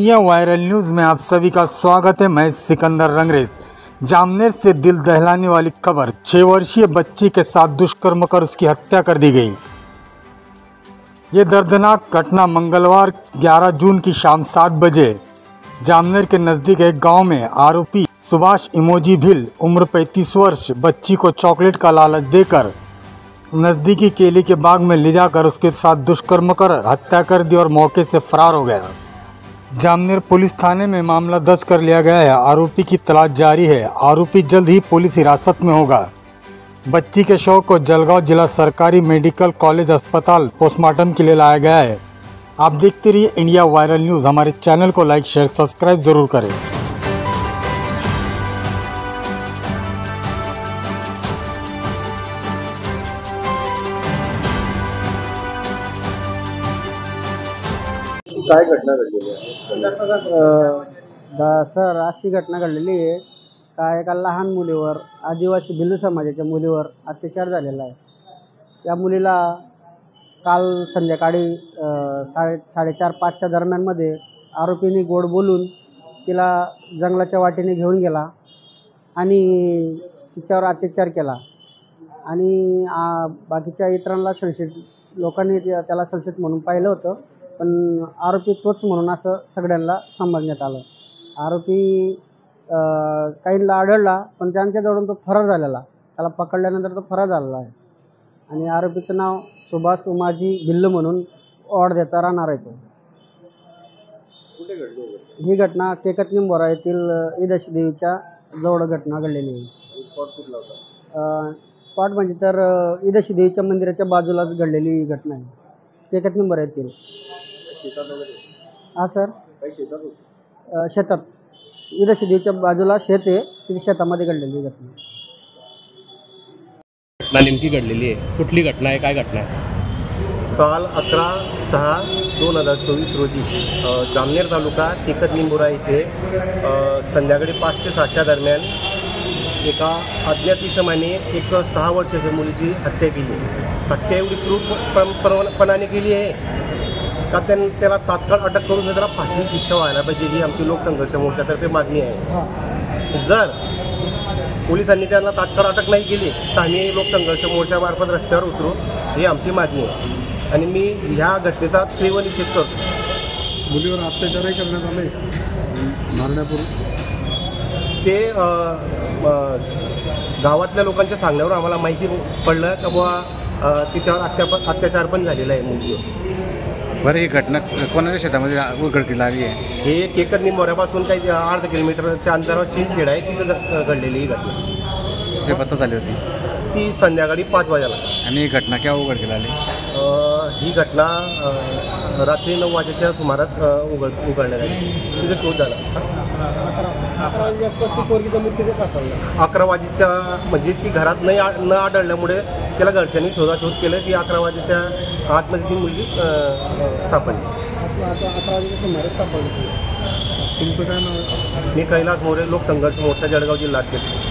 India viral news में आप सभी का स्वागत है। मैं सिकंदर रंगरेज। जामनेर से दिल दहलाने वाली खबर, 6 वर्षीय बच्ची के साथ दुष्कर्म कर उसकी हत्या कर दी गई। ये दर्दनाक घटना मंगलवार 11 जून की शाम 7 बजे जामनेर के नज़दीक एक गांव में आरोपी सुभाष इमोजी भिल उम्र 35 वर्ष बच्ची को चॉकलेट का लालच देकर नज़दीकी केले के बाग में ले जाकर उसके साथ दुष्कर्म कर हत्या कर दी और मौके से फरार हो गया। जामनेर पुलिस थाने में मामला दर्ज कर लिया गया है। आरोपी की तलाश जारी है। आरोपी जल्द ही पुलिस हिरासत में होगा। बच्ची के शव को जलगांव जिला सरकारी मेडिकल कॉलेज अस्पताल पोस्टमार्टम के लिए लाया गया है। आप देखते रहिए इंडिया वायरल न्यूज़। हमारे चैनल को लाइक शेयर सब्सक्राइब ज़रूर करें। काय घटना घडलेली आहे? सर अशी घटना घडलेली आहे का एका लहान मुलीवर, आदिवासी भिल्ल समाजाच्या मुलीवर अत्याचार झालेला आहे। या मुलीला काल संध्याकाळी 4:30-5च्या दरम्यानमध्ये आरोपींनी गोड बोलून तिला जंगलाच्या वाटेने घेऊन गेला आणि तिच्यावर अत्याचार केला आणि बाकीच्या इतरांना संशयित लोकांनी त्याला संशयित म्हणून पाहिलं होतं, पण आरोपी तोच म्हणून असं सगळ्यांना समजण्यात आलं। आरोपी काहींना आढळला, पण त्यांच्याजवळून तो फरार झालेला। त्याला पकडल्यानंतर तो फरार झालेला आहे आणि आरोपीचं नाव सुभाष उमाजी भिल्ल म्हणून ओढद्याचा राहणार आहे। तो कुठे घडली? ही घटना केकत निंबोरा येथील इदाशी देवीच्या जवळ घटना घडलेली आहे। स्पॉट कुठला होता? स्पॉट म्हणजे तर इदाशी देवीच्या मंदिराच्या बाजूलाच घडलेली घटना आहे, केकत निंबोरा येथील। शेतात वगैरे? हां सर, काही शेतात होतं? शेतात इदाशी देवीच्या बाजूला शेत आहे, तिथे शेतामध्ये घडलेली घटना। घटना नेमकी घडलेली आहे, कुठली घटना आहे, काय घटना आहे? काल 11/6/2024 रोजी जामनेर तालुका केकत निंबोरा येथे संध्याकाळी 5 ते 7च्या दरम्यान एका अज्ञात इसमाने एक 6 वर्षाच्या मुलीची हत्या केली। हत्या एवढी क्रूरपणाने केली आहे का त्याला तात्काळ अटक करून त्याला फाशी शिक्षा व्हायला पाहिजे, ही आमची लोकसंघर्ष मोर्चातर्फे मागणी आहे। जर पोलिसांनी त्यांना तात्काळ अटक नाही केली तर आम्ही लोकसंघर्ष मोर्चामार्फत रस्त्यावर उतरू, ही आमची मागणी आहे आणि मी ह्या घटनेचा तीव्र निषेध करतो। मुलीवर अत्याचारही करण्यात आले, मारण्यापूर्वी ते गावातल्या लोकांच्या सांगण्यावर आम्हाला माहिती पडलं का बुवा तिच्यावर अत्याचार पण झालेला आहे मुलीवर। बरं, ही घटना कोणाच्या शेतामध्ये उघडकीला आली आहे? हे केकत निंबोऱ्यापासून काही अर्धा किलोमीटरच्या अंतरावर चिंचखेड आहे, तिथं घडलेली ही घटना। हे पत्ता झाली होती ती संध्याकाळी 5 वाजेला। आणि ही घटना केव्हा उघडकीला आली? ही घटना रात्री 9 वाजेच्या सुमारास उघडण्यात आली। तिथे शोध झाला। 11 वाजेच्या म्हणजे ती घरात न आढळल्यामुळे त्याला घरच्यांनी शोधाशोध केलं की 11 वाजेच्या आतमध्ये ती मुलगी सापडली। 11 वाजेच्या सुमारास सापडली। तुमचं काय नाव? मी कैलास मोरे, लोकसंघर्ष मोर्चा जळगाव जिल्हा अध्यक्ष।